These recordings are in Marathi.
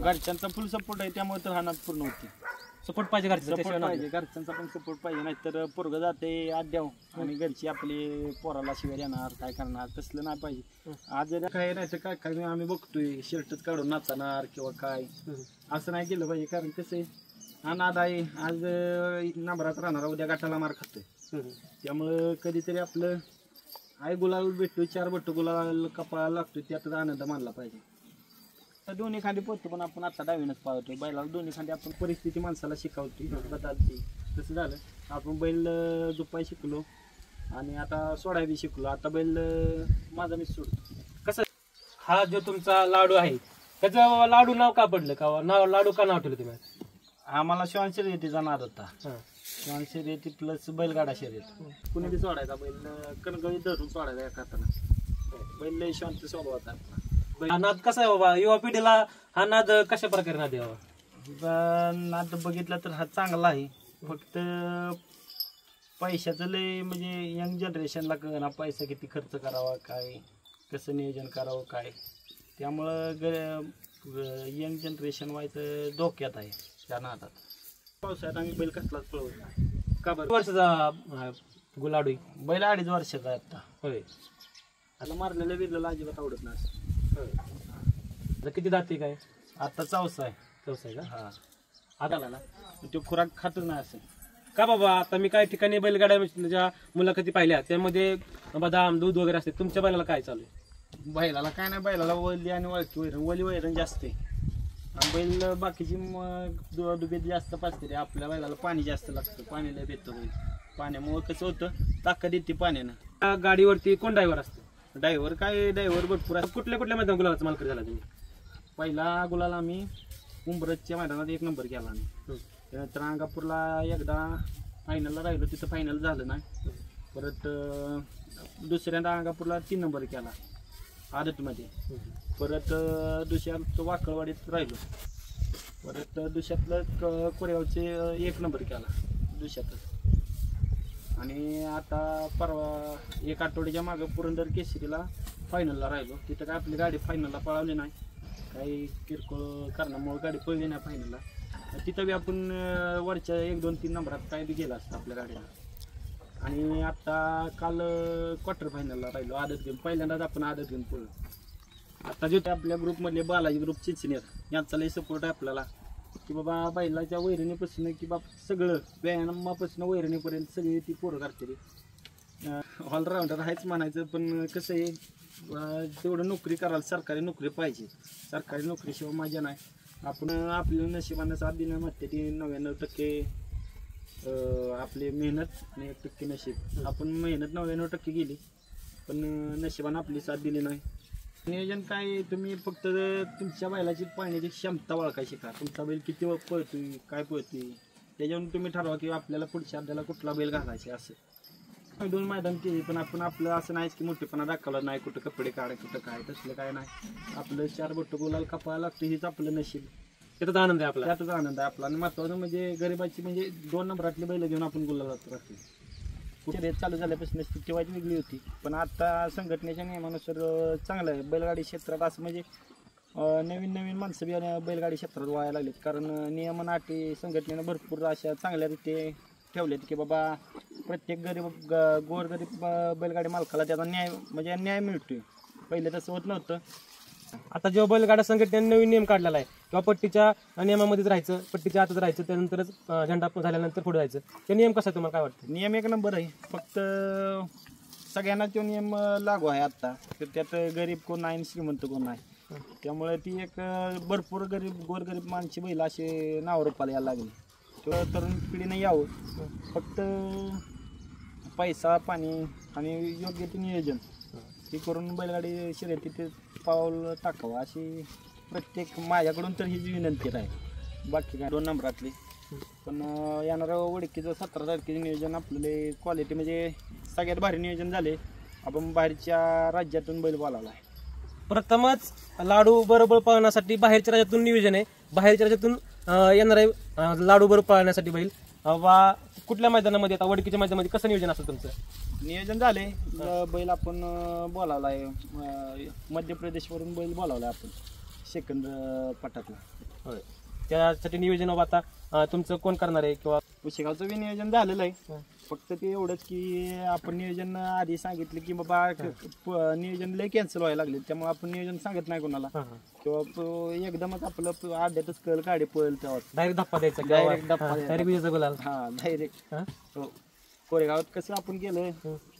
घरच्यांचा फुल सपोर्ट आहे त्यामुळे तर हा नाद पूर्ण होते. सपोर्ट पाहिजे सपोर्ट पाहिजे, घरच्यांचा पण सपोर्ट पाहिजे, नाहीतर पोरग जाते अड्ड्याव आणि घरची आपली पोराला शिवाय येणार काय करणार, तसलं नाही पाहिजे. आज जर काय नाही तर काय काय आम्ही बघतोय शर्टच काढून नाचणार किंवा काय, असं नाही केलं पाहिजे. कारण कसं आहे हा नाद आहे, आज नंबरात राहणार उद्या गाठाला मार खातोय. त्यामुळं कधीतरी आपलं आई गुलाल भेटतोय, 4 बट्ट गुलाल कपाळाला लागतोय, त्यातच आनंद मानला पाहिजे. दोन्ही खांदी पोहतो पण आपण आता डावीनच पाहतोय बैलाला. दोन्ही खांदी आपण परिस्थिती माणसाला शिकवते बदलते. तसं झालं आपण बैल झोपाय शिकलो आणि आता सोडाय बी शिकलो. आता बैल माझा मी सोडतो. कसं हा जो तुमचा लाडू आहे त्याचं लाडू नाव का पडलं, का नाव लाडू का नाव ठेवलं तुम्ही? आम्हाला श्वान शर्यतीचा नाद होता. श्वान शर्यती प्लस बैलगाडा शर्यत. कुणी बी सोडायचा बैल, कणगळी धरून सोडायचा एका हातानं. बैल लय शांत स्वभाव होता. हा नाद कसा आहे बाबा, युवा पिढीला हा नाद कशा प्रकारे नाद यावा? नाद बघितला तर हा चांगला आहे. फक्त पैशाचं लय म्हणजे यंग जनरेशनला कळना पैसा किती खर्च करावा, काय कसं नियोजन करावं काय. त्यामुळं यंग जनरेशन व्हायचं धोक्यात आहे त्या नादात. पावसाळ्यात आम्ही बैल कसलाच पळवत नाही. का बरं? वर्षाचा गुलाडू बैल 2.5 वर्षाचा आहे आता. होय. आता मारलेलं बिरलेलं अजिबात आवडत नाही. किती दाती काय? आता चौसा आहे. चौसा आहे का? हा. आता आला ना तो खुराक खातच नाही असं. का बाबा, आता मी काही ठिकाणी बैलगाड्या ज्या मुलाखती पाहिल्या त्यामध्ये बदाम दूध वगैरे असते, तुमच्या बैलाला काय चालू आहे? बैलाला काय नाही, बैलाला वली आणि वळकी वैरण, वली वैरण जास्त आहे. बैल बाकीची दुबेत जास्त पाचते रे. आपल्या बैलाला पाणी जास्त लागतं, पाणीला भेटतं बैल. पाण्यामुळं कसं होतं ताकद येते पाण्यानं. गाडीवरती कोण ड्रायव्हर असतो? ड्रायव्हर भरपूर असतात. कुठल्या कुठल्या मैदान गुलाबाचा मालकरी झाला तुम्ही? पहिला गुलाल आम्ही उंबरजच्या मैदानात 1 नंबर केला आम्ही. त्यानंतर अंगापूरला एकदा फायनलला राहिलो, तिथं फायनल झालं नाही. परत दुसऱ्यांदा अंगापूरला 3 नंबर केला आदतमध्ये. परत दुसऱ्यात वाकळवाडीत राहिलो. परत दुसऱ्यातलं कोरेगावचे 1 नंबर केला दुसऱ्यातच. आणि आता परवा 1 आठवड्याच्या मागं पुरंदर केसरीला फायनलला राहिलो. तिथं काय आपली गाडी फायनलला पळवली नाही, काही किरकोळ कारणामुळे गाडी पळली नाही फायनलला. तिथं बी आपण वरच्या 1, 2, 3 नंबरात काय बी गेला असतं आपल्या गाडीला. आणि आता काल क्वार्टर फायनलला राहिलो आदत घेऊन. पहिल्यांदाच आपण आदत घेऊन पळलो. आता जो आपल्या ग्रुपमधले बालाजी ग्रुप चिंचनेर यांचा लय सपोर्ट आहे आपल्याला, की बाबा बैलाच्या वैरणीपासून की बाबा सगळं व्यायामापासून वैरणीपर्यंत सगळी ती पोरं करते. ऑलराऊंडर आहेच म्हणायचं, पण कसं आहे तेवढं नोकरी करायला सरकारी नोकरी पाहिजे. सरकारी नोकरीशिवाय मजा नाही. आपण आपल्या नशिबानं साथ दिल्या म्हणते ती 99% आपली मेहनत आणि 1% नशीब. आपण मेहनत 99% गेली, पण नशिबानं आपली साथ दिली नाही. नियोजन काय, तुम्ही फक्त तुमच्या बैलाची पाळण्याची क्षमता ओळखायची शिका. तुमचा बैल किती पळतोय काय पळतोय त्याच्यावरून तुम्ही ठरवा की आपल्याला पुढच्या आपल्याला कुठला बैल घालायचा. असं 2 मैदान केली, पण आपण आपलं असं नाहीच की मोठेपणा दाखवला नाही, कुठं कपडे काढा कुठं काय, तसलं काय नाही. आपलं 4 बट्ट गुलाल कपाळाला लागतं, हेच आपलं नशीब. त्याचाच आनंद आहे आपला. त्यातच आनंद आहे आपला. आणि महत्वाचं म्हणजे गरिबाची म्हणजे 2 नंबरातली बैल घेऊन आपण गुलालात राहतो. शर्यत चालू झाल्यापासून स्थिती वाईट वेगळी होती, पण आता संघटनेच्या नियमानुसार चांगलं आहे. बैलगाडी क्षेत्रात असं म्हणजे नवीन माणसं बी बैलगाडी क्षेत्रात व्हायला लागलीत. कारण नियमन अटी संघटनेनं भरपूर अशा चांगल्या रीते ठेवलेत की बाबा प्रत्येक गोरगरीब बैलगाडी मालकाला त्याचा न्याय मिळतोय. पहिले तसं होत नव्हतं. आता जेव्हा बैलगाडा संघटनेने नवीन नियम काढलेला आहे किंवा पट्टीच्या नियमामध्येच राहायचं, पट्टीच्या आतच राहायचं, त्यानंतरच झेंडा झाल्यानंतर पुढे जायचं, ते नियम कसा तुम्हाला काय वाटतं? नियम 1 नंबर आहे. फक्त सगळ्यांना तो नियम लागू आहे आता. तर त्यात गरीब कोण नाही, श्रीमंत कोण नाही. त्यामुळे ती एक भरपूर गोरगरीब माणशी बैल असे नावरूपाला यायला लागले. किंवा तरुण पिढीने यावं, फक्त पैसा पाणी आणि योग्य ते नियोजन हे करून बैलगाडी शर्यतीत पाऊल टाकावं अशी प्रत्येक माझ्याकडून तर हीच विनंती आहे. बाकी काय 2 नंबरातली. पण येणाऱ्या वडकीचं 17 तारखेचं नियोजन आपल्याला क्वालिटी म्हणजे सगळ्यात भारी नियोजन झाले. आपण बाहेरच्या राज्यातून बैल बोलावला आहे. प्रथमच लाडू बरोबर पळण्यासाठी बाहेरच्या राज्यातून नियोजन आहे. बाहेरच्या राज्यातून येणारे लाडू बरोबर पळण्यासाठी बैल वा कुठल्या मैदानामध्ये आता वडकीच्या मैदानामध्ये कसं नियोजन असतं तुमचं? नियोजन झाले. बैल आपण बोलावला आहे मध्य प्रदेशवरून बैल बोलावला आपण सेकंद पटातला. त्यासाठी नियोजन बाबा आता तुमचं कोण करणार आहे किंवा पुशेगावचं बी नियोजन झालेलं आहे. फक्त ते एवढंच की आपण नियोजन आधी सांगितलं की बाबा नियोजन लय कॅन्सल व्हायला लागले, त्यामुळे आपण नियोजन सांगत नाही कोणाला किंवा एकदमच आपलं आड्यातच कळ गाडी पळेल तेव्हा डायरेक्ट धप्पा द्यायचा, डायरेक्ट डप्पा डायरेक्ट विजेचा गुलाल. हा डायरेक्ट. हो, कोरेगावात कसं आपण केलं,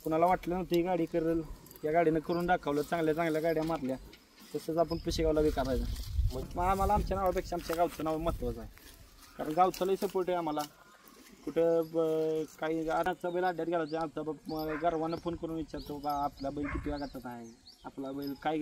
कुणाला वाटलं नव्हतं ही गाडी करेल, या गाडीनं करून दाखवलं, चांगल्या चांगल्या गाड्या मारल्या, तसंच आपण पुशेगावला बी करायचं. मग आम्हाला आमच्या नावापेक्षा आमच्या गावचं नाव महत्त्वाचं आहे, कारण गावचा लई सपोर्ट आहे आम्हाला. कुठं काही आजचा बैल अड्ड्यात गेला, आमचा गर्वानं फोन करून विचारतो बा आपला बैल किती वागातात आहे, आपला बैल काय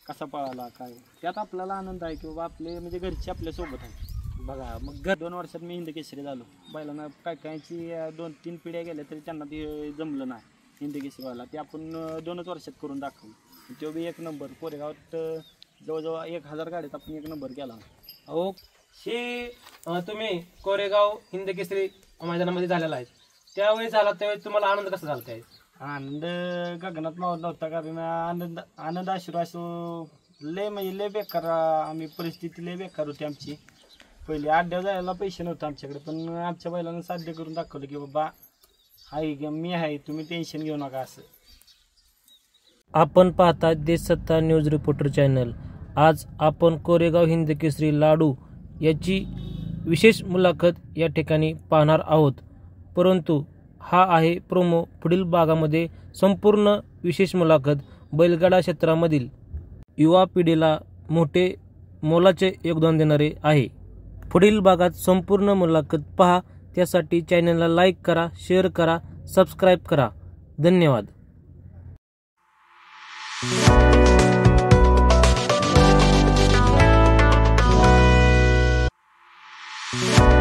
कसा पळाला काय, त्यात आपल्याला आनंद आहे की बाबा आपले म्हणजे घरचे आपल्या सोबत आहे. बघा मग 2 वर्षात मी हिंद केसरी झालो. बैलांना काय कायची 2-3 पिढ्या गेल्या तरी त्यांना ते जमलं नाही हिंद केसरी व्हायला, ते आपण 2च वर्षात करून दाखवलं. तो बी 1 नंबर. कोरेगावात जवळजवळ 1000 गाड्यात आपण 1 नंबर केला. हो, हे तुम्ही कोरेगाव हिंद केसरी मैदानामध्ये झालेला आहे, त्यावेळी झाला त्यावेळी तुम्हाला आनंद कसा झाला? काय आनंद गगनात मावत नव्हता, कारण आनंद आशिर्वाद असो लय म्हणजे लय बेकार, आम्ही परिस्थिती लय बेकार होती आमची. पहिले अड्ड्या जायला पैसे नव्हते आमच्याकडे, पण आमच्या बैलांना साध्य करून दाखवलं की बाबा हाय मी आहे, तुम्ही टेन्शन घेऊ नका. असं आपण पाहता देशसत्ता न्यूज रिपोर्टर चॅनल. आज आपण कोरेगाव हिंद केसरी लाडू याची विशेष मुलाखत या ठिकाणी पाहणार आहोत, परंतु हा आहे प्रोमो. पुढील भागामध्ये संपूर्ण विशेष मुलाखत बैलगाडा क्षेत्रामधील युवा पिढीला मोठे मोलाचे योगदान देणारे आहे. पुढील भागात संपूर्ण मुलाखत पहा, त्यासाठी चॅनलला लाईक करा, शेअर करा, सबस्क्राईब करा. धन्यवाद. you